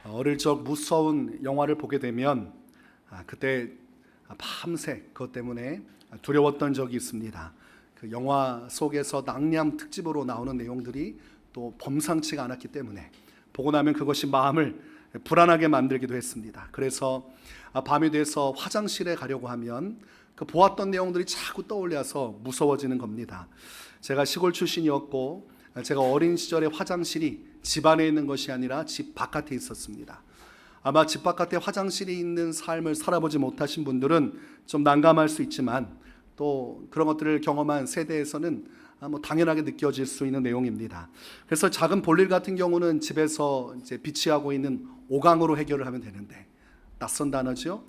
어릴 적 무서운 영화를 보게 되면 그때 밤새 그것 때문에 두려웠던 적이 있습니다. 그 영화 속에서 낭량 특집으로 나오는 내용들이 또 범상치가 않았기 때문에 보고 나면 그것이 마음을 불안하게 만들기도 했습니다. 그래서 밤이 돼서 화장실에 가려고 하면 그 보았던 내용들이 자꾸 떠올려서 무서워지는 겁니다. 제가 시골 출신이었고 제가 어린 시절에 화장실이 집 안에 있는 것이 아니라 집 바깥에 있었습니다. 아마 집 바깥에 화장실이 있는 삶을 살아보지 못하신 분들은 좀 난감할 수 있지만 또 그런 것들을 경험한 세대에서는 당연하게 느껴질 수 있는 내용입니다. 그래서 작은 볼일 같은 경우는 집에서 이제 비치하고 있는 오강으로 해결을 하면 되는데, 낯선 단어죠.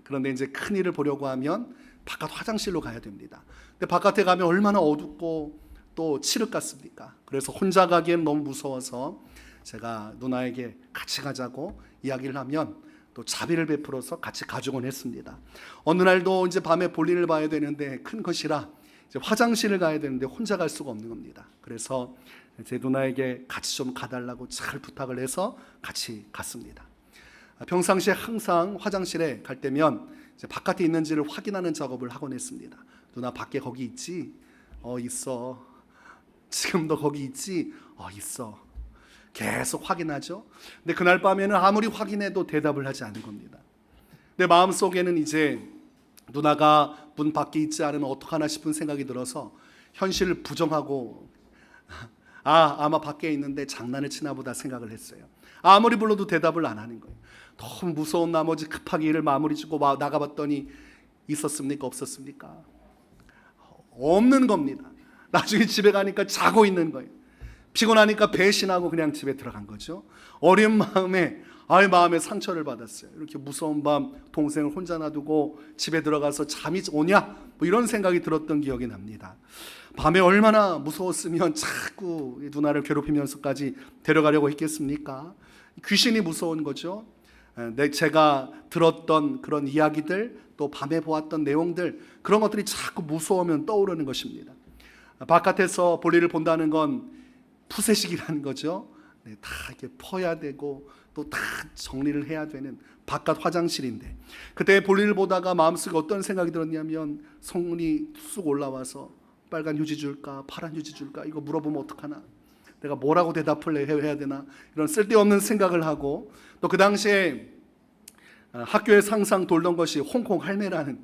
그런데 이제 큰 일을 보려고 하면 바깥 화장실로 가야 됩니다. 근데 바깥에 가면 얼마나 어둡고 또 칠흑 같습니까? 그래서 혼자 가기엔 너무 무서워서 제가 누나에게 같이 가자고 이야기를 하면 또 자비를 베풀어서 같이 가져곤 했습니다. 어느 날도 이제 밤에 볼일을 봐야 되는데 큰 것이라 이제 화장실을 가야 되는데 혼자 갈 수가 없는 겁니다. 그래서 제 누나에게 같이 좀 가달라고 잘 부탁을 해서 같이 갔습니다. 평상시에 항상 화장실에 갈 때면 이제 바깥에 있는지를 확인하는 작업을 하곤 했습니다. 누나 밖에 거기 있지? 있어. 지금도 거기 있지? 있어. 계속 확인하죠. 근데 그날 밤에는 아무리 확인해도 대답을 하지 않은 겁니다. 내 마음속에는 이제 누나가 문 밖에 있지 않으면 어떡하나 싶은 생각이 들어서 현실을 부정하고 아마 밖에 있는데 장난을 치나 보다 생각을 했어요. 아무리 불러도 대답을 안 하는 거예요. 너무 무서운 나머지 급하게 일을 마무리 짓고 나가봤더니 있었습니까? 없었습니까? 없는 겁니다. 나중에 집에 가니까 자고 있는 거예요. 피곤하니까 배신하고 그냥 집에 들어간 거죠. 어린 마음에 마음에 상처를 받았어요. 이렇게 무서운 밤 동생을 혼자 놔두고 집에 들어가서 잠이 오냐? 이런 생각이 들었던 기억이 납니다. 밤에 얼마나 무서웠으면 자꾸 누나를 괴롭히면서까지 데려가려고 했겠습니까? 귀신이 무서운 거죠. 제가 들었던 그런 이야기들, 또 밤에 보았던 내용들, 그런 것들이 자꾸 무서우면 떠오르는 것입니다. 바깥에서 볼일을 본다는 건 푸세식이라는 거죠. 다 이렇게 퍼야 되고 또 다 정리를 해야 되는 바깥 화장실인데, 그때 볼일을 보다가 마음속에 어떤 생각이 들었냐면 성문이 쑥 올라와서 빨간 휴지 줄까 파란 휴지 줄까 이거 물어보면 어떡하나, 내가 뭐라고 대답을 해야 되나, 이런 쓸데없는 생각을 하고, 또 그 당시에 학교에서 항상 돌던 것이 홍콩 할매라는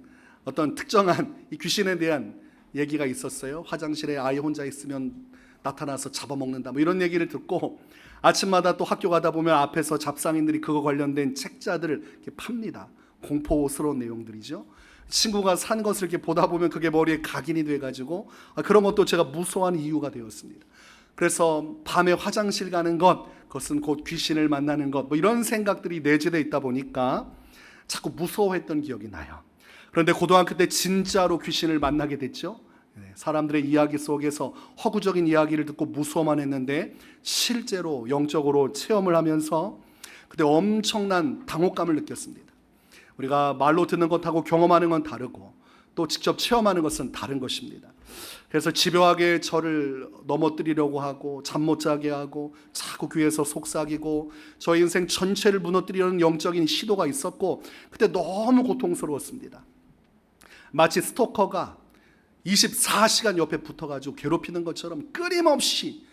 어떤 특정한 이 귀신에 대한 얘기가 있었어요. 화장실에 아이 혼자 있으면 나타나서 잡아먹는다 이런 얘기를 듣고, 아침마다 또 학교 가다 보면 앞에서 잡상인들이 그거 관련된 책자들을 이렇게 팝니다. 공포스러운 내용들이죠. 친구가 산 것을 이렇게 보다 보면 그게 머리에 각인이 돼가지고 그런 것도 제가 무서워하는 이유가 되었습니다. 그래서 밤에 화장실 가는 것, 그것은 곧 귀신을 만나는 것, 이런 생각들이 내재되어 있다 보니까 자꾸 무서워했던 기억이 나요. 그런데 고등학교 때 진짜로 귀신을 만나게 됐죠. 사람들의 이야기 속에서 허구적인 이야기를 듣고 무서워만 했는데 실제로 영적으로 체험을 하면서 그때 엄청난 당혹감을 느꼈습니다. 우리가 말로 듣는 것하고 경험하는 건 다르고 또 직접 체험하는 것은 다른 것입니다. 그래서 집요하게 저를 넘어뜨리려고 하고 잠 못 자게 하고 자꾸 귀에서 속삭이고 저 인생 전체를 무너뜨리려는 영적인 시도가 있었고, 그때 너무 고통스러웠습니다. 마치 스토커가 24시간 옆에 붙어가지고 괴롭히는 것처럼 끊임없이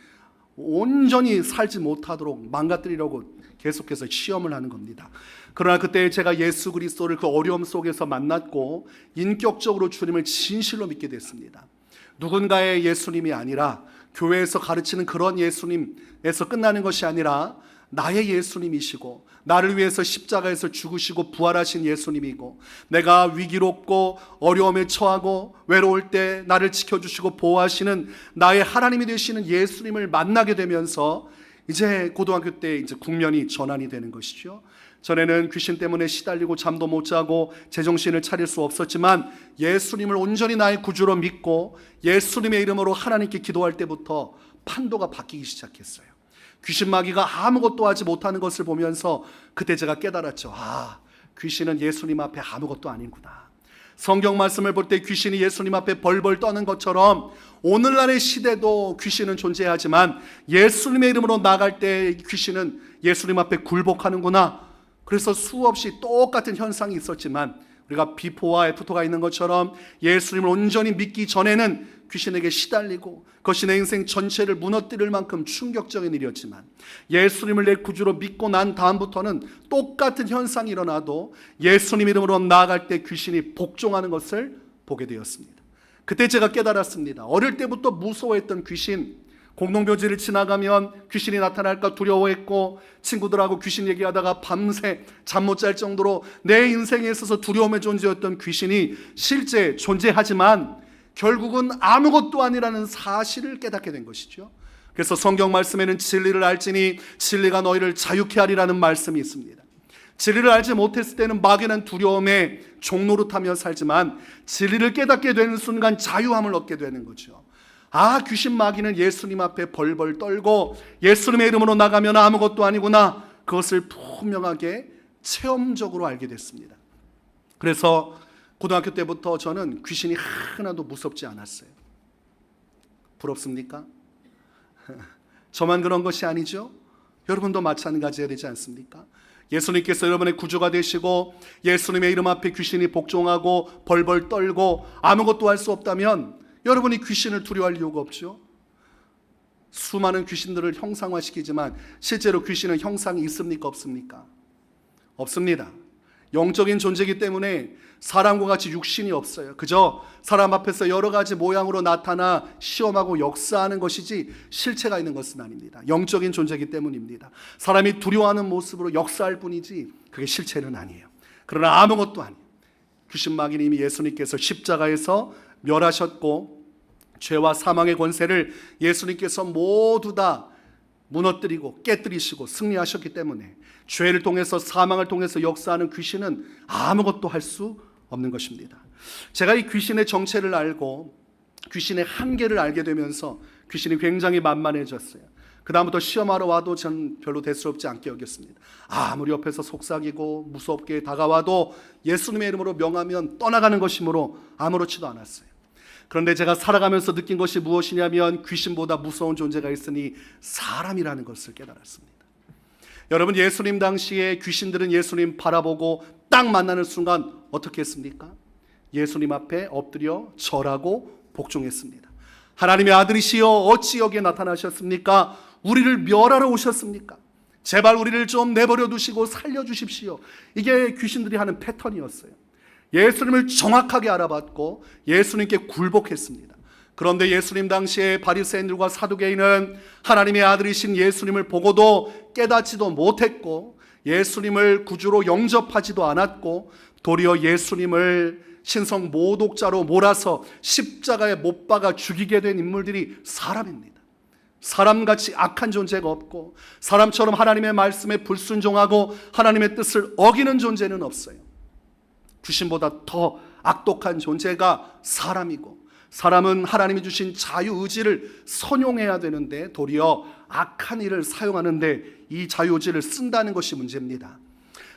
온전히 살지 못하도록 망가뜨리려고 계속해서 시험을 하는 겁니다. 그러나 그때 제가 예수 그리스도를 그 어려움 속에서 만났고 인격적으로 주님을 진실로 믿게 됐습니다. 누군가의 예수님이 아니라 교회에서 가르치는 그런 예수님에서 끝나는 것이 아니라 나의 예수님이시고 나를 위해서 십자가에서 죽으시고 부활하신 예수님이고, 내가 위기롭고 어려움에 처하고 외로울 때 나를 지켜주시고 보호하시는 나의 하나님이 되시는 예수님을 만나게 되면서 이제 고등학교 때 이제 국면이 전환이 되는 것이죠. 전에는 귀신 때문에 시달리고 잠도 못 자고 제정신을 차릴 수 없었지만 예수님을 온전히 나의 구주로 믿고 예수님의 이름으로 하나님께 기도할 때부터 판도가 바뀌기 시작했어요. 귀신 마귀가 아무것도 하지 못하는 것을 보면서 그때 제가 깨달았죠. 귀신은 예수님 앞에 아무것도 아닌구나. 성경 말씀을 볼 때 귀신이 예수님 앞에 벌벌 떠는 것처럼 오늘날의 시대도 귀신은 존재하지만 예수님의 이름으로 나갈 때 귀신은 예수님 앞에 굴복하는구나. 그래서 수없이 똑같은 현상이 있었지만 우리가 비포와 애프터가 있는 것처럼 예수님을 온전히 믿기 전에는 귀신에게 시달리고 그것이 내 인생 전체를 무너뜨릴 만큼 충격적인 일이었지만 예수님을 내 구주로 믿고 난 다음부터는 똑같은 현상이 일어나도 예수님 이름으로 나아갈 때 귀신이 복종하는 것을 보게 되었습니다. 그때 제가 깨달았습니다. 어릴 때부터 무서워했던 귀신, 공동묘지를 지나가면 귀신이 나타날까 두려워했고 친구들하고 귀신 얘기하다가 밤새 잠 못 잘 정도로 내 인생에 있어서 두려움의 존재였던 귀신이 실제 존재하지만 결국은 아무것도 아니라는 사실을 깨닫게 된 것이죠. 그래서 성경 말씀에는 진리를 알지니 진리가 너희를 자유케 하리라는 말씀이 있습니다. 진리를 알지 못했을 때는 막연한 두려움에 종노릇하며 살지만 진리를 깨닫게 되는 순간 자유함을 얻게 되는 거죠. 아, 귀신 마귀는 예수님 앞에 벌벌 떨고 예수님의 이름으로 나가면 아무것도 아니구나. 그것을 분명하게 체험적으로 알게 됐습니다. 그래서 고등학교 때부터 저는 귀신이 하나도 무섭지 않았어요. 부럽습니까? 저만 그런 것이 아니죠? 여러분도 마찬가지가 되지 않습니까? 예수님께서 여러분의 구주가 되시고 예수님의 이름 앞에 귀신이 복종하고 벌벌 떨고 아무것도 할 수 없다면 여러분이 귀신을 두려워할 이유가 없죠. 수많은 귀신들을 형상화시키지만 실제로 귀신은 형상이 있습니까? 없습니까? 없습니다. 영적인 존재이기 때문에 사람과 같이 육신이 없어요. 그저 사람 앞에서 여러 가지 모양으로 나타나 시험하고 역사하는 것이지 실체가 있는 것은 아닙니다. 영적인 존재이기 때문입니다. 사람이 두려워하는 모습으로 역사할 뿐이지 그게 실체는 아니에요. 그러나 아무것도 아니에요. 귀신 마귀는 이미 예수님께서 십자가에서 멸하셨고 죄와 사망의 권세를 예수님께서 모두 다 무너뜨리고 깨뜨리시고 승리하셨기 때문에 죄를 통해서 사망을 통해서 역사하는 귀신은 아무것도 할 수 없는 것입니다. 제가 이 귀신의 정체를 알고 귀신의 한계를 알게 되면서 귀신이 굉장히 만만해졌어요. 그 다음부터 시험하러 와도 전 별로 대수롭지 않게 여겼습니다. 아무리 옆에서 속삭이고 무섭게 다가와도 예수님의 이름으로 명하면 떠나가는 것이므로 아무렇지도 않았어요. 그런데 제가 살아가면서 느낀 것이 무엇이냐면 귀신보다 무서운 존재가 있으니 사람이라는 것을 깨달았습니다. 여러분, 예수님 당시에 귀신들은 예수님 바라보고 딱 만나는 순간 어떻게 했습니까? 예수님 앞에 엎드려 절하고 복종했습니다. 하나님의 아들이시여 어찌 여기에 나타나셨습니까? 우리를 멸하러 오셨습니까? 제발 우리를 좀 내버려 두시고 살려주십시오. 이게 귀신들이 하는 패턴이었어요. 예수님을 정확하게 알아봤고 예수님께 굴복했습니다. 그런데 예수님 당시에 바리새인들과 사두개인은 하나님의 아들이신 예수님을 보고도 깨닫지도 못했고 예수님을 구주로 영접하지도 않았고 도리어 예수님을 신성 모독자로 몰아서 십자가에 못 박아 죽이게 된 인물들이 사람입니다. 사람같이 악한 존재가 없고 사람처럼 하나님의 말씀에 불순종하고 하나님의 뜻을 어기는 존재는 없어요. 귀신보다 더 악독한 존재가 사람이고 사람은 하나님이 주신 자유의지를 선용해야 되는데 도리어 악한 일을 사용하는데 이 자유의지를 쓴다는 것이 문제입니다.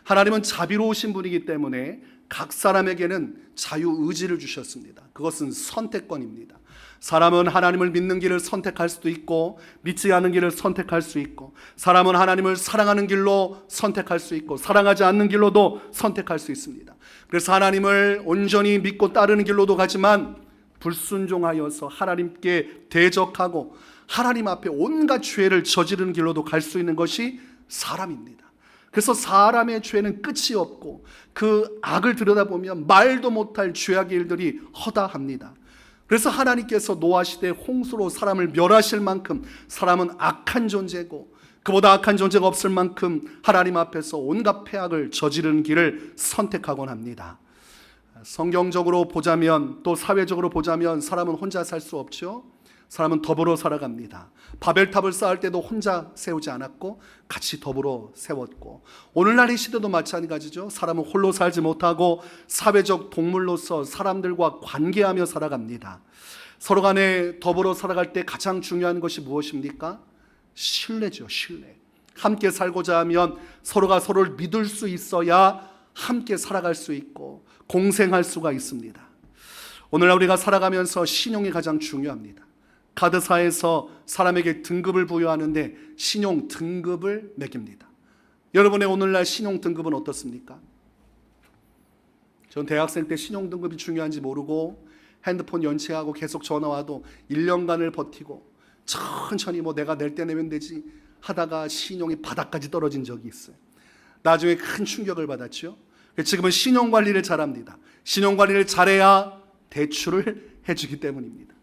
하나님은 자비로우신 분이기 때문에 각 사람에게는 자유의지를 주셨습니다. 그것은 선택권입니다. 사람은 하나님을 믿는 길을 선택할 수도 있고 믿지 않는 길을 선택할 수 있고 사람은 하나님을 사랑하는 길로 선택할 수 있고 사랑하지 않는 길로도 선택할 수 있습니다. 그래서 하나님을 온전히 믿고 따르는 길로도 가지만 불순종하여서 하나님께 대적하고 하나님 앞에 온갖 죄를 저지르는 길로도 갈 수 있는 것이 사람입니다. 그래서 사람의 죄는 끝이 없고 그 악을 들여다보면 말도 못할 죄악의 일들이 허다합니다. 그래서 하나님께서 노아시대 홍수로 사람을 멸하실 만큼 사람은 악한 존재고 그보다 악한 존재가 없을 만큼 하나님 앞에서 온갖 패악을 저지르는 길을 선택하곤 합니다. 성경적으로 보자면 또 사회적으로 보자면 사람은 혼자 살 수 없죠. 사람은 더불어 살아갑니다. 바벨탑을 쌓을 때도 혼자 세우지 않았고 같이 더불어 세웠고 오늘날 이 시대도 마찬가지죠. 사람은 홀로 살지 못하고 사회적 동물로서 사람들과 관계하며 살아갑니다. 서로 간에 더불어 살아갈 때 가장 중요한 것이 무엇입니까? 신뢰죠. 신뢰. 함께 살고자 하면 서로가 서로를 믿을 수 있어야 함께 살아갈 수 있고 공생할 수가 있습니다. 오늘날 우리가 살아가면서 신용이 가장 중요합니다. 카드사에서 사람에게 등급을 부여하는데 신용 등급을 매깁니다. 여러분의 오늘날 신용 등급은 어떻습니까? 전 대학생 때 신용 등급이 중요한지 모르고 핸드폰 연체하고 계속 전화 와도 1년간을 버티고 천천히 내가 낼 때 내면 되지 하다가 신용이 바닥까지 떨어진 적이 있어요. 나중에 큰 충격을 받았죠. 지금은 신용관리를 잘합니다. 신용관리를 잘해야 대출을 해주기 때문입니다.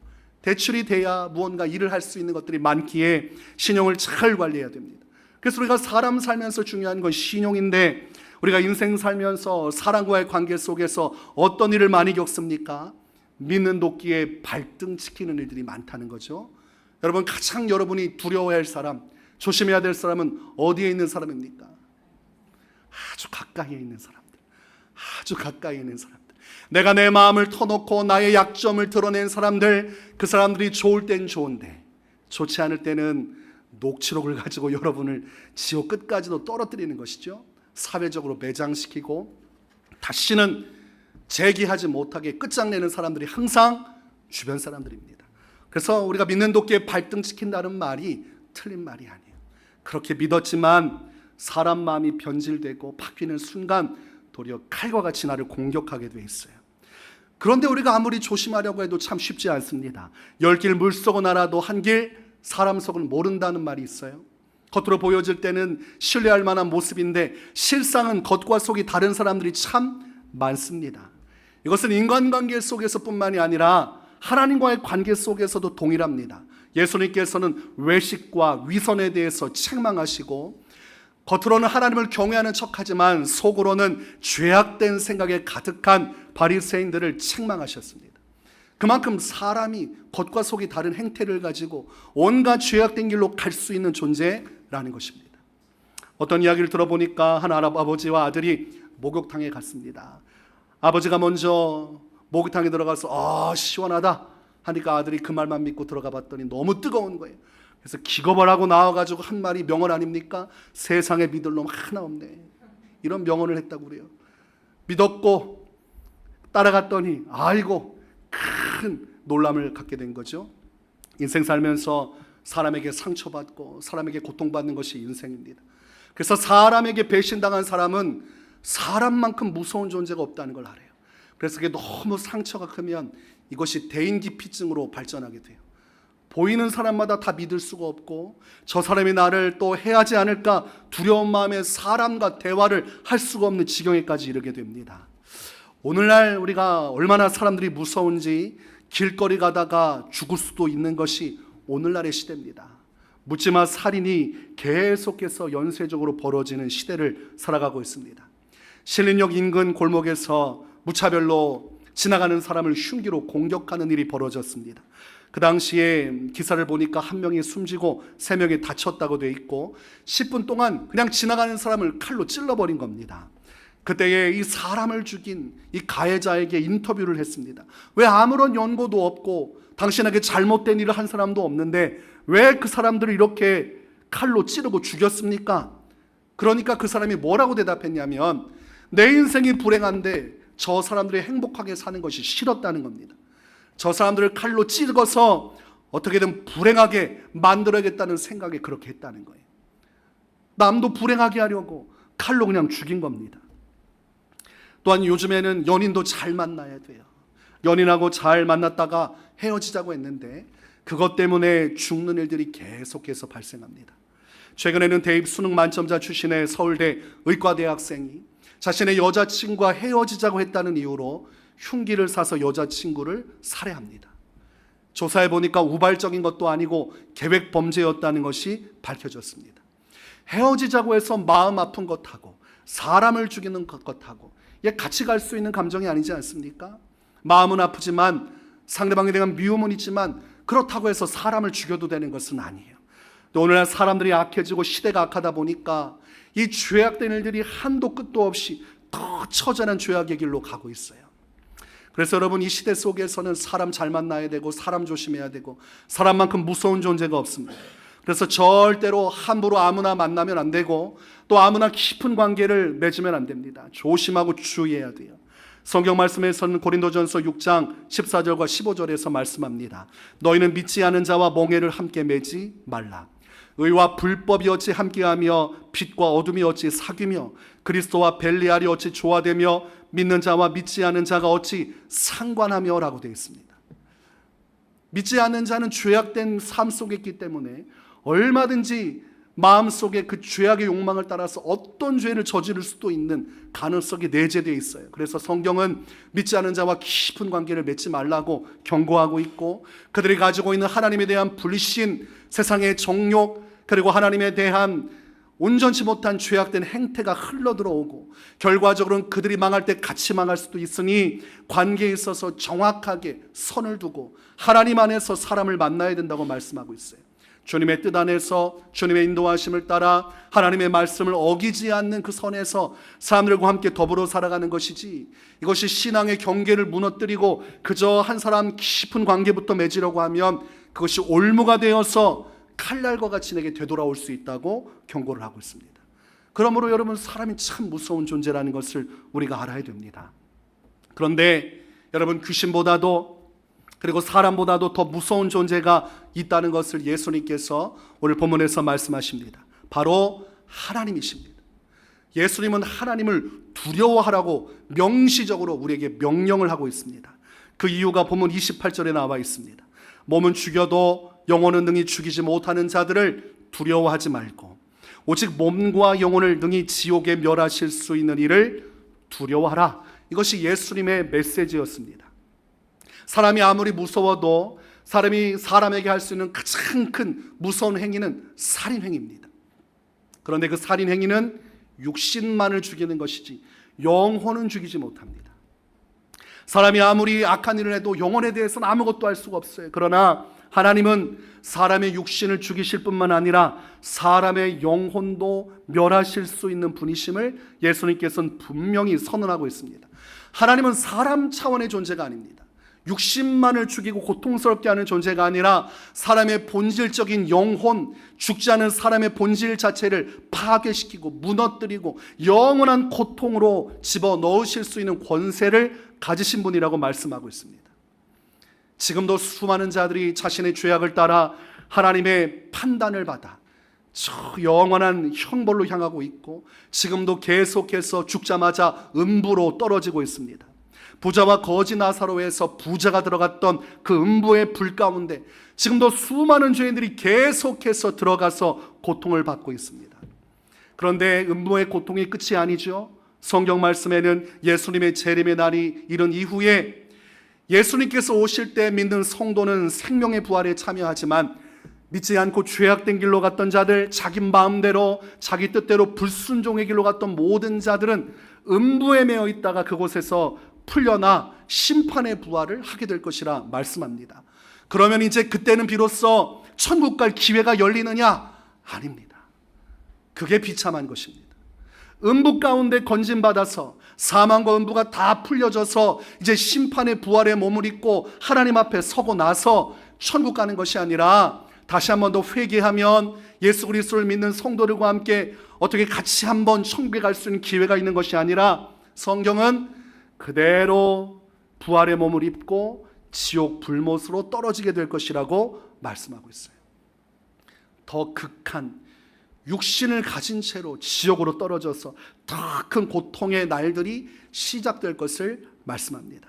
대출이 돼야 무언가 일을 할 수 있는 것들이 많기에 신용을 잘 관리해야 됩니다. 그래서 우리가 사람 살면서 중요한 건 신용인데, 우리가 인생 살면서 사람과의 관계 속에서 어떤 일을 많이 겪습니까? 믿는 도끼에 발등지키는 일들이 많다는 거죠. 여러분, 가장 여러분이 두려워해야 할 사람, 조심해야 될 사람은 어디에 있는 사람입니까? 아주 가까이에 있는 사람들, 아주 가까이에 있는 사람들. 내가 내 마음을 터놓고 나의 약점을 드러낸 사람들, 그 사람들이 좋을 땐 좋은데 좋지 않을 때는 녹취록을 가지고 여러분을 지옥 끝까지도 떨어뜨리는 것이죠. 사회적으로 매장시키고 다시는 재기하지 못하게 끝장내는 사람들이 항상 주변 사람들입니다. 그래서 우리가 믿는 도끼에 발등시킨다는 말이 틀린 말이 아니에요. 그렇게 믿었지만 사람 마음이 변질되고 바뀌는 순간 도리어 칼과 같이 나를 공격하게 돼 있어요. 그런데 우리가 아무리 조심하려고 해도 참 쉽지 않습니다. 10길 물속은 알아도 한 길 사람 속은 모른다는 말이 있어요. 겉으로 보여질 때는 신뢰할 만한 모습인데 실상은 겉과 속이 다른 사람들이 참 많습니다. 이것은 인간관계 속에서뿐만이 아니라 하나님과의 관계 속에서도 동일합니다. 예수님께서는 외식과 위선에 대해서 책망하시고 겉으로는 하나님을 경외하는 척하지만 속으로는 죄악된 생각에 가득한 바리새인들을 책망하셨습니다. 그만큼 사람이 겉과 속이 다른 행태를 가지고 온갖 죄악된 길로 갈 수 있는 존재라는 것입니다. 어떤 이야기를 들어보니까 한 아버지와 아들이 목욕탕에 갔습니다. 아버지가 먼저 목욕탕에 들어가서 시원하다 하니까 아들이 그 말만 믿고 들어가 봤더니 너무 뜨거운 거예요. 그래서 기겁을 하고 나와가지고 한 말이 명언 아닙니까? 세상에 믿을 놈 하나 없네, 이런 명언을 했다고 그래요. 믿었고 따라갔더니 아이고 큰 놀람을 갖게 된 거죠. 인생 살면서 사람에게 상처받고 사람에게 고통받는 것이 인생입니다. 그래서 사람에게 배신당한 사람은 사람만큼 무서운 존재가 없다는 걸 알아요. 그래서 그게 너무 상처가 크면 이것이 대인기피증으로 발전하게 돼요. 보이는 사람마다 다 믿을 수가 없고 저 사람이 나를 또 해하지 않을까 두려운 마음에 사람과 대화를 할 수가 없는 지경에까지 이르게 됩니다. 오늘날 우리가 얼마나 사람들이 무서운지 길거리 가다가 죽을 수도 있는 것이 오늘날의 시대입니다. 묻지마 살인이 계속해서 연쇄적으로 벌어지는 시대를 살아가고 있습니다. 신림역 인근 골목에서 무차별로 지나가는 사람을 흉기로 공격하는 일이 벌어졌습니다. 그 당시에 기사를 보니까 한 명이 숨지고 3명이 다쳤다고 돼 있고 10분 동안 그냥 지나가는 사람을 칼로 찔러버린 겁니다. 그때에 이 사람을 죽인 이 가해자에게 인터뷰를 했습니다. 왜 아무런 연고도 없고 당신에게 잘못된 일을 한 사람도 없는데 왜 그 사람들을 이렇게 칼로 찌르고 죽였습니까? 그러니까 그 사람이 뭐라고 대답했냐면 내 인생이 불행한데 저 사람들이 행복하게 사는 것이 싫었다는 겁니다. 저 사람들을 칼로 찌르고서 어떻게든 불행하게 만들어야겠다는 생각에 그렇게 했다는 거예요. 남도 불행하게 하려고 칼로 그냥 죽인 겁니다. 또한 요즘에는 연인도 잘 만나야 돼요. 연인하고 잘 만났다가 헤어지자고 했는데 그것 때문에 죽는 일들이 계속해서 발생합니다. 최근에는 대입 수능 만점자 출신의 서울대 의과대 학생이 자신의 여자친구와 헤어지자고 했다는 이유로 흉기를 사서 여자친구를 살해합니다. 조사해 보니까 우발적인 것도 아니고 계획 범죄였다는 것이 밝혀졌습니다. 헤어지자고 해서 마음 아픈 것하고 사람을 죽이는 것하고 이게 같이 갈 수 있는 감정이 아니지 않습니까? 마음은 아프지만 상대방에 대한 미움은 있지만 그렇다고 해서 사람을 죽여도 되는 것은 아니에요. 또 오늘날 사람들이 악해지고 시대가 악하다 보니까 이 죄악된 일들이 한도 끝도 없이 더 처절한 죄악의 길로 가고 있어요. 그래서 여러분, 이 시대 속에서는 사람 잘 만나야 되고 사람 조심해야 되고 사람만큼 무서운 존재가 없습니다. 그래서 절대로 함부로 아무나 만나면 안 되고 또 아무나 깊은 관계를 맺으면 안 됩니다. 조심하고 주의해야 돼요. 성경 말씀에서는 고린도전서 6장 14절과 15절에서 말씀합니다. 너희는 믿지 않은 자와 몽해를 함께 매지 말라. 의와 불법이 어찌 함께하며 빛과 어둠이 어찌 사귀며 그리스도와 벨리알이 어찌 조화되며 믿는 자와 믿지 않는 자가 어찌 상관하며 라고 되어 있습니다. 믿지 않는 자는 죄악된 삶 속에 있기 때문에 얼마든지 마음속에 그 죄악의 욕망을 따라서 어떤 죄를 저지를 수도 있는 가능성이 내재되어 있어요. 그래서 성경은 믿지 않는 자와 깊은 관계를 맺지 말라고 경고하고 있고, 그들이 가지고 있는 하나님에 대한 불신, 세상의 정욕, 그리고 하나님에 대한 온전치 못한 죄악된 행태가 흘러들어오고 결과적으로는 그들이 망할 때 같이 망할 수도 있으니 관계에 있어서 정확하게 선을 두고 하나님 안에서 사람을 만나야 된다고 말씀하고 있어요. 주님의 뜻 안에서 주님의 인도하심을 따라 하나님의 말씀을 어기지 않는 그 선에서 사람들과 함께 더불어 살아가는 것이지, 이것이 신앙의 경계를 무너뜨리고 그저 한 사람 깊은 관계부터 맺으려고 하면 그것이 올무가 되어서 칼날과 같이 내게 되돌아올 수 있다고 경고를 하고 있습니다. 그러므로 여러분, 사람이 참 무서운 존재라는 것을 우리가 알아야 됩니다. 그런데 여러분, 귀신보다도 그리고 사람보다도 더 무서운 존재가 있다는 것을 예수님께서 오늘 본문에서 말씀하십니다. 바로 하나님이십니다. 예수님은 하나님을 두려워하라고 명시적으로 우리에게 명령을 하고 있습니다. 그 이유가 본문 28절에 나와 있습니다. 몸은 죽여도 영혼은 능히 죽이지 못하는 자들을 두려워하지 말고 오직 몸과 영혼을 능히 지옥에 멸하실 수 있는 이를 두려워하라. 이것이 예수님의 메시지였습니다. 사람이 아무리 무서워도 사람이 사람에게 할 수 있는 가장 큰 무서운 행위는 살인행위입니다. 그런데 그 살인행위는 육신만을 죽이는 것이지 영혼은 죽이지 못합니다. 사람이 아무리 악한 일을 해도 영혼에 대해서는 아무것도 할 수가 없어요. 그러나 하나님은 사람의 육신을 죽이실 뿐만 아니라 사람의 영혼도 멸하실 수 있는 분이심을 예수님께서는 분명히 선언하고 있습니다. 하나님은 사람 차원의 존재가 아닙니다. 육신만을 죽이고 고통스럽게 하는 존재가 아니라 사람의 본질적인 영혼, 죽지 않은 사람의 본질 자체를 파괴시키고 무너뜨리고 영원한 고통으로 집어넣으실 수 있는 권세를 가지신 분이라고 말씀하고 있습니다. 지금도 수많은 자들이 자신의 죄악을 따라 하나님의 판단을 받아 저 영원한 형벌로 향하고 있고, 지금도 계속해서 죽자마자 음부로 떨어지고 있습니다. 부자와 거지 나사로에서 부자가 들어갔던 그 음부의 불 가운데 지금도 수많은 죄인들이 계속해서 들어가서 고통을 받고 있습니다. 그런데 음부의 고통이 끝이 아니죠. 성경 말씀에는 예수님의 재림의 날이 이른 이후에 예수님께서 오실 때 믿는 성도는 생명의 부활에 참여하지만, 믿지 않고 죄악된 길로 갔던 자들, 자기 마음대로 자기 뜻대로 불순종의 길로 갔던 모든 자들은 음부에 매어 있다가 그곳에서 풀려나 심판의 부활을 하게 될 것이라 말씀합니다. 그러면 이제 그때는 비로소 천국 갈 기회가 열리느냐? 아닙니다. 그게 비참한 것입니다. 음부 가운데 건진받아서 사망과 음부가 다 풀려져서 이제 심판의 부활에 몸을 입고 하나님 앞에 서고 나서 천국 가는 것이 아니라, 다시 한 번 더 회개하면 예수 그리스도를 믿는 성도들과 함께 어떻게 같이 한번 천국에 갈 수 있는 기회가 있는 것이 아니라, 성경은 그대로 부활의 몸을 입고 지옥 불못으로 떨어지게 될 것이라고 말씀하고 있어요. 더 극한 육신을 가진 채로 지옥으로 떨어져서 더 큰 고통의 날들이 시작될 것을 말씀합니다.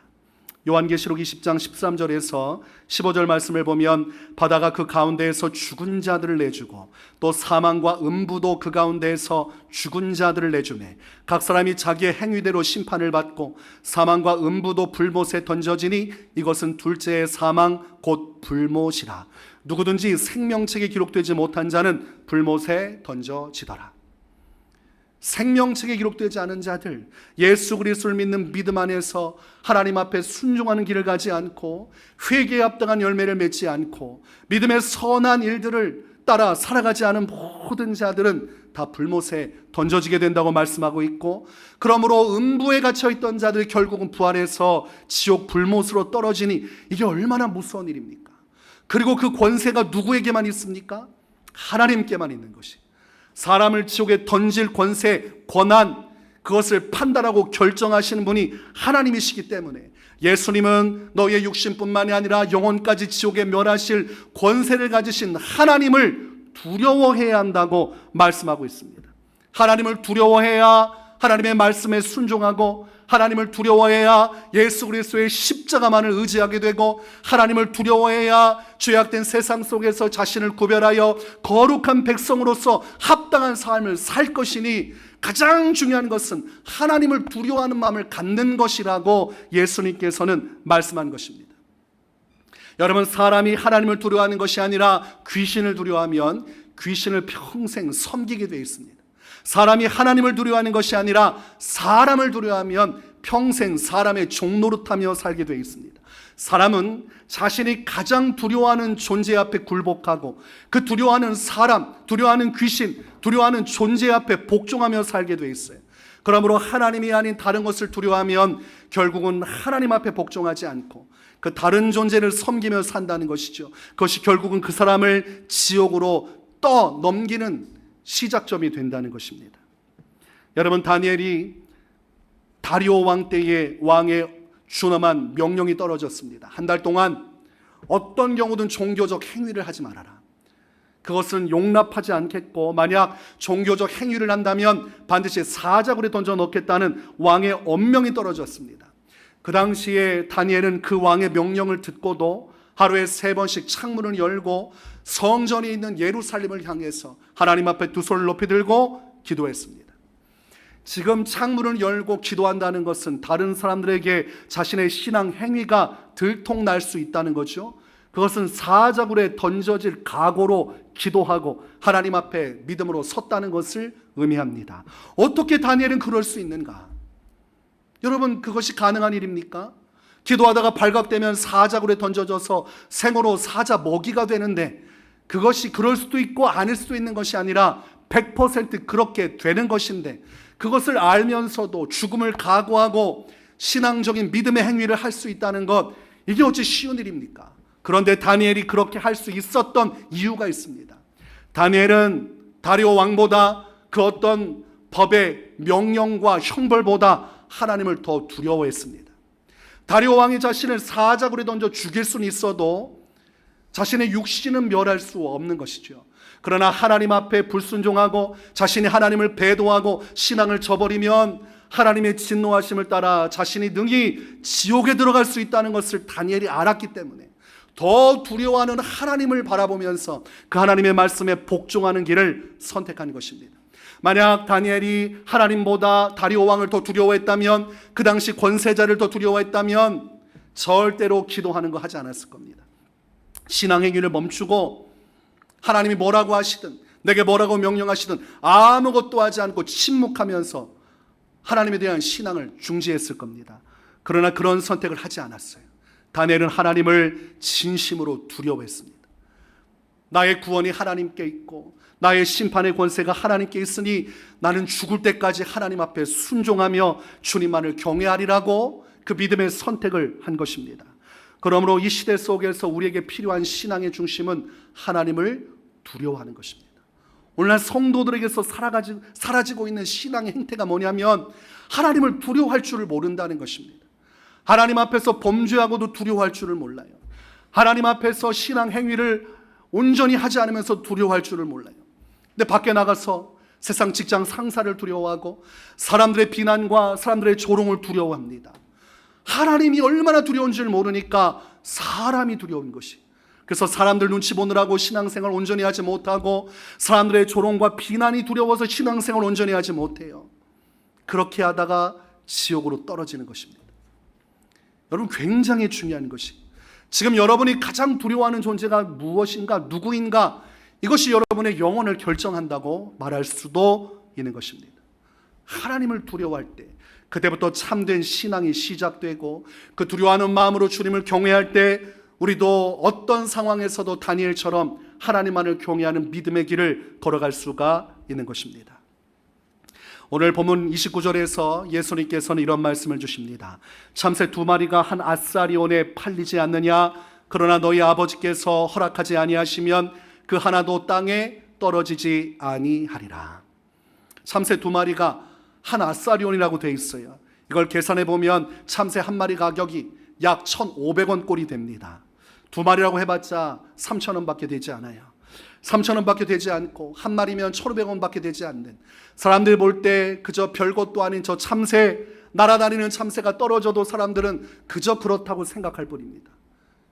요한계시록 20장 13절에서 15절 말씀을 보면, 바다가 그 가운데에서 죽은 자들을 내주고 또 사망과 음부도 그 가운데에서 죽은 자들을 내주매 각 사람이 자기의 행위대로 심판을 받고 사망과 음부도 불못에 던져지니 이것은 둘째의 사망 곧 불못이라. 누구든지 생명책에 기록되지 못한 자는 불못에 던져지더라. 생명책에 기록되지 않은 자들, 예수 그리스도를 믿는 믿음 안에서 하나님 앞에 순종하는 길을 가지 않고 회개에 합당한 열매를 맺지 않고 믿음의 선한 일들을 따라 살아가지 않은 모든 자들은 다 불못에 던져지게 된다고 말씀하고 있고, 그러므로 음부에 갇혀있던 자들이 결국은 부활해서 지옥 불못으로 떨어지니 이게 얼마나 무서운 일입니까? 그리고 그 권세가 누구에게만 있습니까? 하나님께만 있는 것이. 사람을 지옥에 던질 권세, 권한, 그것을 판단하고 결정하시는 분이 하나님이시기 때문에 예수님은 너희의 육신뿐만이 아니라 영혼까지 지옥에 멸하실 권세를 가지신 하나님을 두려워해야 한다고 말씀하고 있습니다. 하나님을 두려워해야 하나님의 말씀에 순종하고, 하나님을 두려워해야 예수 그리스도의 십자가만을 의지하게 되고, 하나님을 두려워해야 죄악된 세상 속에서 자신을 구별하여 거룩한 백성으로서 합당한 삶을 살 것이니, 가장 중요한 것은 하나님을 두려워하는 마음을 갖는 것이라고 예수님께서는 말씀한 것입니다. 여러분, 사람이 하나님을 두려워하는 것이 아니라 귀신을 두려워하면 귀신을 평생 섬기게 되어 있습니다. 사람이 하나님을 두려워하는 것이 아니라 사람을 두려워하면 평생 사람의 종노릇하며 살게 되어 있습니다. 사람은 자신이 가장 두려워하는 존재 앞에 굴복하고, 그 두려워하는 사람, 두려워하는 귀신, 두려워하는 존재 앞에 복종하며 살게 되어 있어요. 그러므로 하나님이 아닌 다른 것을 두려워하면 결국은 하나님 앞에 복종하지 않고 그 다른 존재를 섬기며 산다는 것이죠. 그것이 결국은 그 사람을 지옥으로 떠넘기는 시작점이 된다는 것입니다. 여러분, 다니엘이 다리오 왕 때에 왕의 준엄한 명령이 떨어졌습니다. 한 달 동안 어떤 경우든 종교적 행위를 하지 말아라. 그것은 용납하지 않겠고, 만약 종교적 행위를 한다면 반드시 사자굴에 던져 넣겠다는 왕의 엄명이 떨어졌습니다. 그 당시에 다니엘은 그 왕의 명령을 듣고도 하루에 3번씩 창문을 열고 성전이 있는 예루살렘을 향해서 하나님 앞에 두 손을 높이 들고 기도했습니다. 지금 창문을 열고 기도한다는 것은 다른 사람들에게 자신의 신앙 행위가 들통날 수 있다는 거죠. 그것은 사자굴에 던져질 각오로 기도하고 하나님 앞에 믿음으로 섰다는 것을 의미합니다. 어떻게 다니엘은 그럴 수 있는가? 여러분, 그것이 가능한 일입니까? 기도하다가 발각되면 사자굴에 던져져서 생으로 사자 먹이가 되는데, 그것이 그럴 수도 있고 아닐 수도 있는 것이 아니라 100% 그렇게 되는 것인데, 그것을 알면서도 죽음을 각오하고 신앙적인 믿음의 행위를 할 수 있다는 것, 이게 어찌 쉬운 일입니까? 그런데 다니엘이 그렇게 할 수 있었던 이유가 있습니다. 다니엘은 다리오 왕보다 그 어떤 법의 명령과 형벌보다 하나님을 더 두려워했습니다. 다리오 왕이 자신을 사자굴에 던져 죽일 수는 있어도 자신의 육신은 멸할 수 없는 것이죠. 그러나 하나님 앞에 불순종하고 자신이 하나님을 배도하고 신앙을 저버리면 하나님의 진노하심을 따라 자신이 능히 지옥에 들어갈 수 있다는 것을 다니엘이 알았기 때문에 더 두려워하는 하나님을 바라보면서 그 하나님의 말씀에 복종하는 길을 선택한 것입니다. 만약 다니엘이 하나님보다 다리오 왕을 더 두려워했다면, 그 당시 권세자를 더 두려워했다면 절대로 기도하는 거 하지 않았을 겁니다. 신앙 행위를 멈추고 하나님이 뭐라고 하시든 내게 뭐라고 명령하시든 아무것도 하지 않고 침묵하면서 하나님에 대한 신앙을 중지했을 겁니다. 그러나 그런 선택을 하지 않았어요. 다니엘은 하나님을 진심으로 두려워했습니다. 나의 구원이 하나님께 있고 나의 심판의 권세가 하나님께 있으니 나는 죽을 때까지 하나님 앞에 순종하며 주님만을 경외하리라고 그 믿음의 선택을 한 것입니다. 그러므로 이 시대 속에서 우리에게 필요한 신앙의 중심은 하나님을 두려워하는 것입니다. 오늘날 성도들에게서 사라지고 있는 신앙의 행태가 뭐냐면 하나님을 두려워할 줄을 모른다는 것입니다. 하나님 앞에서 범죄하고도 두려워할 줄을 몰라요. 하나님 앞에서 신앙 행위를 온전히 하지 않으면서 두려워할 줄을 몰라요. 근데 밖에 나가서 세상 직장 상사를 두려워하고 사람들의 비난과 사람들의 조롱을 두려워합니다. 하나님이 얼마나 두려운지를 모르니까 사람이 두려운 것이, 그래서 사람들 눈치 보느라고 신앙생활 온전히 하지 못하고 사람들의 조롱과 비난이 두려워서 신앙생활 온전히 하지 못해요. 그렇게 하다가 지옥으로 떨어지는 것입니다. 여러분, 굉장히 중요한 것이, 지금 여러분이 가장 두려워하는 존재가 무엇인가, 누구인가, 이것이 여러분의 영혼을 결정한다고 말할 수도 있는 것입니다. 하나님을 두려워할 때 그때부터 참된 신앙이 시작되고, 그 두려워하는 마음으로 주님을 경외할 때 우리도 어떤 상황에서도 다니엘처럼 하나님만을 경외하는 믿음의 길을 걸어갈 수가 있는 것입니다. 오늘 본문 29절에서 예수님께서는 이런 말씀을 주십니다. 참새 2마리가 한 아사리온에 팔리지 않느냐? 그러나 너희 아버지께서 허락하지 아니하시면 그 하나도 땅에 떨어지지 아니하리라. 참새 2마리가 한 아사리온이라고 되어 있어요. 이걸 계산해 보면 참새 한 마리 가격이 약 1,500원 꼴이 됩니다. 2마리라고 해봤자 3,000원밖에 되지 않아요. 3,000원밖에 되지 않고 한 마리면 1,500원밖에 되지 않는, 사람들이 볼 때 그저 별것도 아닌 저 참새, 날아다니는 참새가 떨어져도 사람들은 그저 그렇다고 생각할 뿐입니다.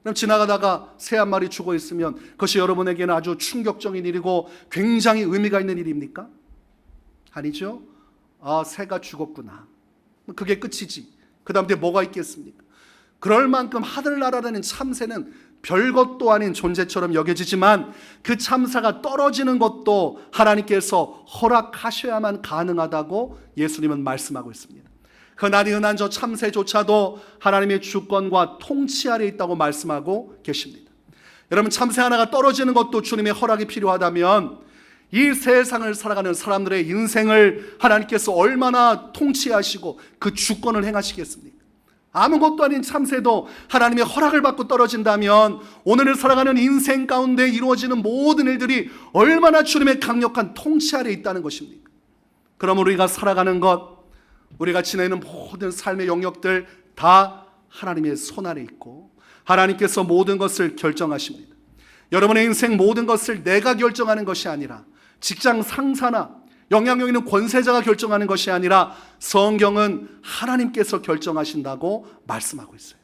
그럼 지나가다가 새 한 마리 죽어 있으면 그것이 여러분에게는 아주 충격적인 일이고 굉장히 의미가 있는 일입니까? 아니죠. 아, 새가 죽었구나, 그게 끝이지. 그 다음 뒤에 뭐가 있겠습니까? 그럴 만큼 하늘 날아다니는 참새는 별것도 아닌 존재처럼 여겨지지만 그 참새가 떨어지는 것도 하나님께서 허락하셔야만 가능하다고 예수님은 말씀하고 있습니다. 흔하디 흔한 저 참새조차도 하나님의 주권과 통치 아래 있다고 말씀하고 계십니다. 여러분, 참새 하나가 떨어지는 것도 주님의 허락이 필요하다면 이 세상을 살아가는 사람들의 인생을 하나님께서 얼마나 통치하시고 그 주권을 행하시겠습니까? 아무것도 아닌 참새도 하나님의 허락을 받고 떨어진다면 오늘을 살아가는 인생 가운데 이루어지는 모든 일들이 얼마나 주님의 강력한 통치 아래 있다는 것입니까? 그럼 우리가 살아가는 것, 우리가 지내는 모든 삶의 영역들 다 하나님의 손 아래 있고 하나님께서 모든 것을 결정하십니다. 여러분의 인생 모든 것을 내가 결정하는 것이 아니라, 직장 상사나 영향력 있는 권세자가 결정하는 것이 아니라 성경은 하나님께서 결정하신다고 말씀하고 있어요.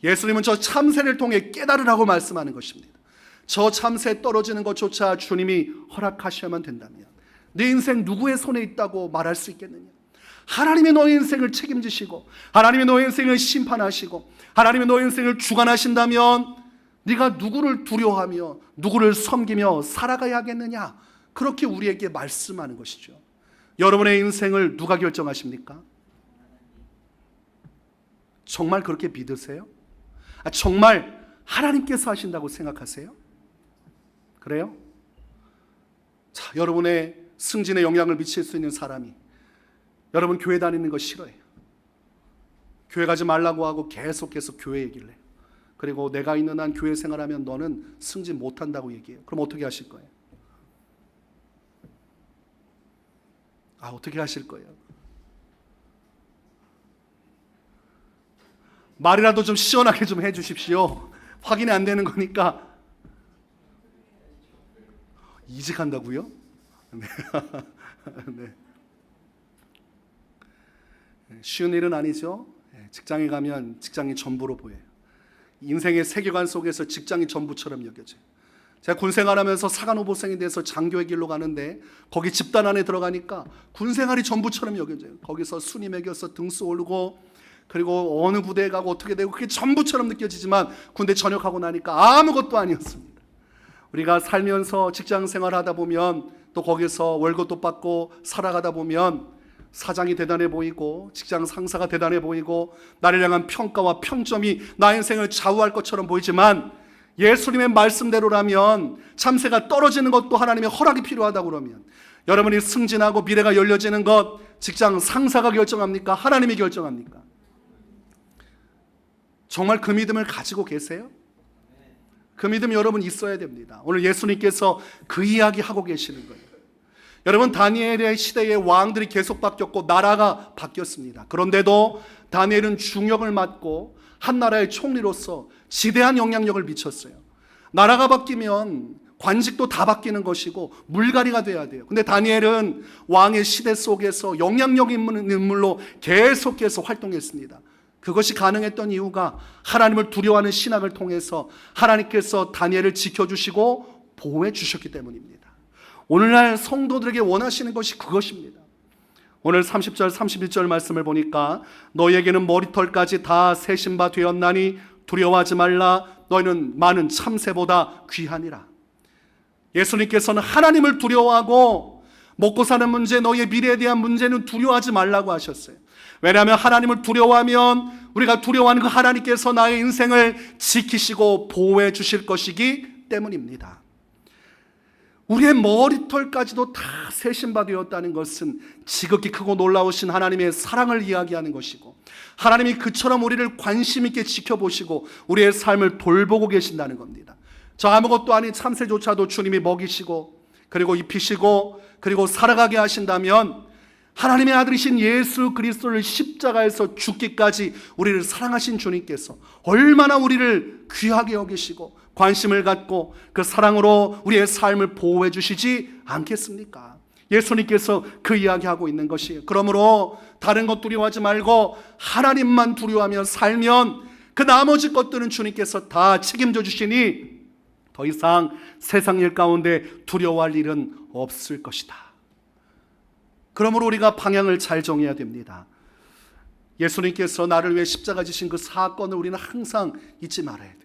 예수님은 저 참새를 통해 깨달으라고 말씀하는 것입니다. 저 참새 떨어지는 것조차 주님이 허락하셔야만 된다면 네 인생 누구의 손에 있다고 말할 수 있겠느냐? 하나님이 너의 인생을 책임지시고 하나님이 너의 인생을 심판하시고 하나님이 너의 인생을 주관하신다면 네가 누구를 두려워하며 누구를 섬기며 살아가야 하겠느냐? 그렇게 우리에게 말씀하는 것이죠. 여러분의 인생을 누가 결정하십니까? 정말 그렇게 믿으세요? 정말 하나님께서 하신다고 생각하세요? 그래요? 자, 여러분의 승진에 영향을 미칠 수 있는 사람이 여러분 교회 다니는 거 싫어해요. 교회 가지 말라고 하고 계속해서 교회 얘기를 해요. 그리고 내가 있는 한 교회 생활하면 너는 승진 못한다고 얘기해요. 그럼 어떻게 하실 거예요? 어떻게 하실 거예요? 말이라도 좀 시원하게 좀 해주십시오. 확인이 안 되는 거니까. 이직한다고요? 네. 네. 쉬운 일은 아니죠. 직장에 가면 직장이 전부로 보여요. 인생의 세계관 속에서 직장이 전부처럼 여겨져요. 제가 군생활하면서 사관후보생이 돼서 장교의 길로 가는데 거기 집단 안에 들어가니까 군생활이 전부처럼 여겨져요. 거기서 순위 매겨서 등수 오르고 그리고 어느 부대에 가고 어떻게 되고 그게 전부처럼 느껴지지만 군대 전역하고 나니까 아무것도 아니었습니다. 우리가 살면서 직장 생활하다 보면 또 거기서 월급도 받고 살아가다 보면 사장이 대단해 보이고 직장 상사가 대단해 보이고 나를 향한 평가와 평점이 나의 인생을 좌우할 것처럼 보이지만 예수님의 말씀대로라면 참새가 떨어지는 것도 하나님의 허락이 필요하다고 그러면 여러분이 승진하고 미래가 열려지는 것 직장 상사가 결정합니까? 하나님이 결정합니까? 정말 그 믿음을 가지고 계세요? 그 믿음 여러분 있어야 됩니다. 오늘 예수님께서 그 이야기 하고 계시는 거예요. 여러분, 다니엘의 시대에 왕들이 계속 바뀌었고 나라가 바뀌었습니다. 그런데도 다니엘은 중역을 맡고 한 나라의 총리로서 지대한 영향력을 미쳤어요. 나라가 바뀌면 관직도 다 바뀌는 것이고 물갈이가 돼야 돼요. 근데 다니엘은 왕의 시대 속에서 영향력 있는 인물로 계속해서 활동했습니다. 그것이 가능했던 이유가 하나님을 두려워하는 신앙을 통해서 하나님께서 다니엘을 지켜주시고 보호해 주셨기 때문입니다. 오늘날 성도들에게 원하시는 것이 그것입니다. 오늘 30절 31절 말씀을 보니까 너희에게는 머리털까지 다 세신 바 되었나니 두려워하지 말라. 너희는 많은 참새보다 귀하니라. 예수님께서는 하나님을 두려워하고 먹고 사는 문제, 너희의 미래에 대한 문제는 두려워하지 말라고 하셨어요. 왜냐하면 하나님을 두려워하면 우리가 두려워하는 그 하나님께서 나의 인생을 지키시고 보호해 주실 것이기 때문입니다. 우리의 머리털까지도 다 세신 바 되었다는 것은 지극히 크고 놀라우신 하나님의 사랑을 이야기하는 것이고 하나님이 그처럼 우리를 관심 있게 지켜보시고 우리의 삶을 돌보고 계신다는 겁니다. 저 아무것도 아닌 참새조차도 주님이 먹이시고 그리고 입히시고 그리고 살아가게 하신다면 하나님의 아들이신 예수 그리스도를 십자가에서 죽기까지 우리를 사랑하신 주님께서 얼마나 우리를 귀하게 여기시고 관심을 갖고 그 사랑으로 우리의 삶을 보호해 주시지 않겠습니까? 예수님께서 그 이야기하고 있는 것이에요. 그러므로 다른 것 두려워하지 말고 하나님만 두려워하며 살면 그 나머지 것들은 주님께서 다 책임져 주시니 더 이상 세상 일 가운데 두려워할 일은 없을 것이다. 그러므로 우리가 방향을 잘 정해야 됩니다. 예수님께서 나를 위해 십자가 지신 그 사건을 우리는 항상 잊지 말아야 돼요.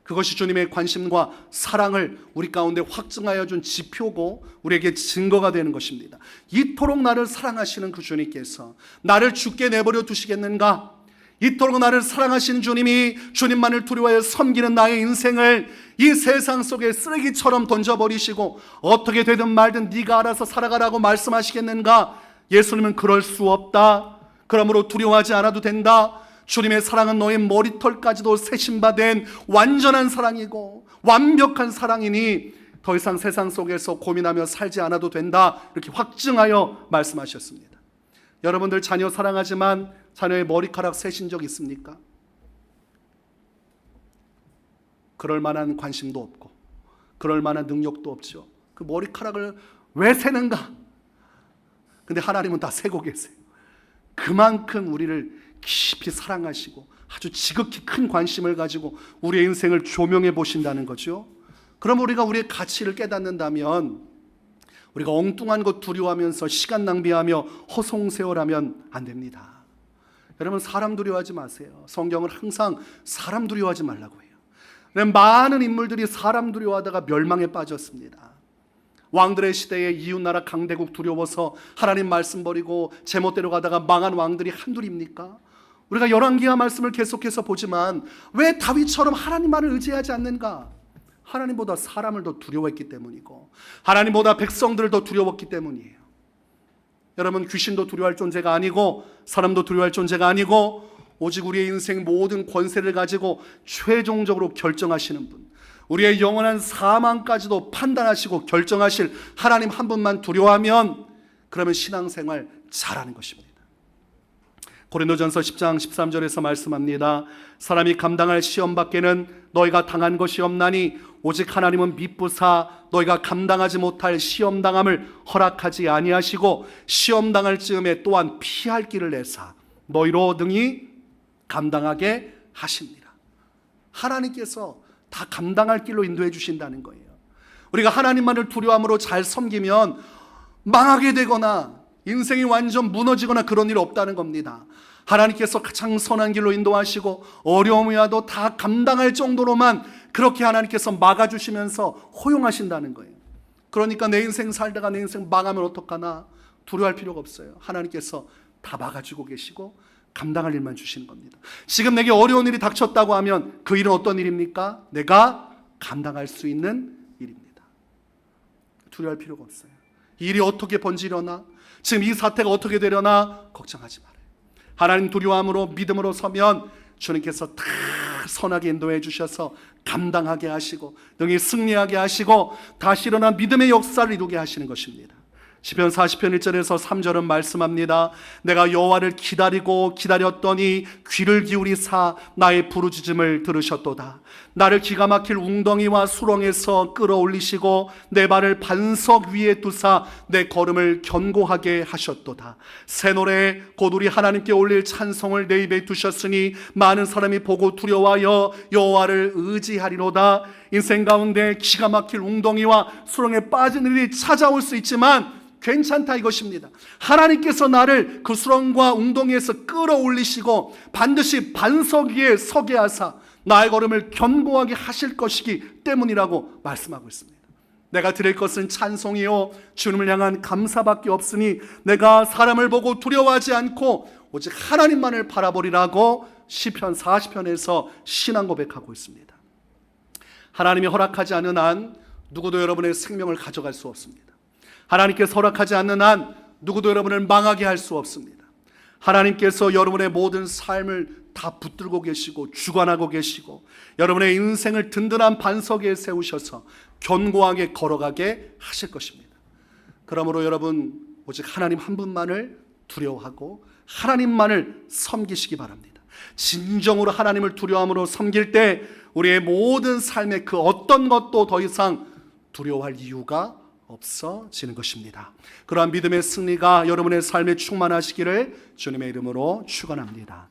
그것이 주님의 관심과 사랑을 우리 가운데 확증하여 준 지표고 우리에게 증거가 되는 것입니다. 이토록 나를 사랑하시는 그 주님께서 나를 죽게 내버려 두시겠는가? 이토록 나를 사랑하시는 주님이 주님만을 두려워하여 섬기는 나의 인생을 이 세상 속에 쓰레기처럼 던져버리시고 어떻게 되든 말든 네가 알아서 살아가라고 말씀하시겠는가? 예수님은 그럴 수 없다. 그러므로 두려워하지 않아도 된다. 주님의 사랑은 너의 머리털까지도 세심받은 완전한 사랑이고 완벽한 사랑이니 더 이상 세상 속에서 고민하며 살지 않아도 된다. 이렇게 확증하여 말씀하셨습니다. 여러분들 자녀 사랑하지만 자녀의 머리카락 세신 적 있습니까? 그럴 만한 관심도 없고 그럴 만한 능력도 없죠. 그 머리카락을 왜 세는가? 근데 하나님은 다 세고 계세요. 그만큼 우리를 깊이 사랑하시고 아주 지극히 큰 관심을 가지고 우리의 인생을 조명해 보신다는 거죠. 그럼 우리가 우리의 가치를 깨닫는다면 우리가 엉뚱한 것 두려워하면서 시간 낭비하며 허송세월하면 안 됩니다. 여러분, 사람 두려워하지 마세요. 성경은 항상 사람 두려워하지 말라고 해요. 많은 인물들이 사람 두려워하다가 멸망에 빠졌습니다. 왕들의 시대에 이웃나라 강대국 두려워서 하나님 말씀 버리고 제멋대로 가다가 망한 왕들이 한둘입니까? 우리가 열왕기하 말씀을 계속해서 보지만 왜 다윗처럼 하나님만을 의지하지 않는가? 하나님보다 사람을 더 두려워했기 때문이고 하나님보다 백성들을 더 두려웠기 때문이에요. 여러분, 귀신도 두려워할 존재가 아니고 사람도 두려워할 존재가 아니고 오직 우리의 인생 모든 권세를 가지고 최종적으로 결정하시는 분, 우리의 영원한 사망까지도 판단하시고 결정하실 하나님 한 분만 두려워하면 그러면 신앙생활 잘하는 것입니다. 고린도전서 10장 13절에서 말씀합니다. 사람이 감당할 시험 밖에는 너희가 당한 것이 없나니 오직 하나님은 미쁘사 너희가 감당하지 못할 시험 당함을 허락하지 아니하시고 시험 당할 즈음에 또한 피할 길을 내사 너희로 능히 감당하게 하십니다. 하나님께서 다 감당할 길로 인도해 주신다는 거예요. 우리가 하나님만을 두려움으로 잘 섬기면 망하게 되거나 인생이 완전 무너지거나 그런 일 없다는 겁니다. 하나님께서 가장 선한 길로 인도하시고 어려움이 와도 다 감당할 정도로만 그렇게 하나님께서 막아주시면서 허용하신다는 거예요. 그러니까 내 인생 살다가 내 인생 망하면 어떡하나 두려워할 필요가 없어요. 하나님께서 다 막아주고 계시고 감당할 일만 주시는 겁니다. 지금 내게 어려운 일이 닥쳤다고 하면 그 일은 어떤 일입니까? 내가 감당할 수 있는 일입니다. 두려워할 필요가 없어요. 이 일이 어떻게 번지려나, 지금 이 사태가 어떻게 되려나 걱정하지 말아요. 하나님 두려움으로 믿음으로 서면 주님께서 다 선하게 인도해 주셔서 감당하게 하시고 능히 승리하게 하시고 다시 일어난 믿음의 역사를 이루게 하시는 것입니다. 시편 40편 1절에서 3절은 말씀합니다. 내가 여호와를 기다리고 기다렸더니 귀를 기울이사 나의 부르짖음을 들으셨도다. 나를 기가 막힐 웅덩이와 수렁에서 끌어올리시고 내 발을 반석 위에 두사 내 걸음을 견고하게 하셨도다. 새 노래 곧 우리 하나님께 올릴 찬송을 내 입에 두셨으니 많은 사람이 보고 두려워하여 여호와를 의지하리로다. 인생 가운데 기가 막힐 웅덩이와 수렁에 빠진 일이 찾아올 수 있지만 괜찮다 이것입니다. 하나님께서 나를 그 수렁과 웅덩이에서 끌어올리시고 반드시 반석 위에 서게 하사 나의 걸음을 견고하게 하실 것이기 때문이라고 말씀하고 있습니다. 내가 드릴 것은 찬송이요 주님을 향한 감사밖에 없으니 내가 사람을 보고 두려워하지 않고 오직 하나님만을 바라보리라고 시편 40편에서 신앙 고백하고 있습니다. 하나님이 허락하지 않는 한 누구도 여러분의 생명을 가져갈 수 없습니다. 하나님께서 허락하지 않는 한 누구도 여러분을 망하게 할 수 없습니다. 하나님께서 여러분의 모든 삶을 다 붙들고 계시고 주관하고 계시고 여러분의 인생을 든든한 반석 위에 세우셔서 견고하게 걸어가게 하실 것입니다. 그러므로 여러분 오직 하나님 한 분만을 두려워하고 하나님만을 섬기시기 바랍니다. 진정으로 하나님을 두려움으로 섬길 때 우리의 모든 삶의 그 어떤 것도 더 이상 두려워할 이유가 없어지는 것입니다. 그러한 믿음의 승리가 여러분의 삶에 충만하시기를 주님의 이름으로 축원합니다.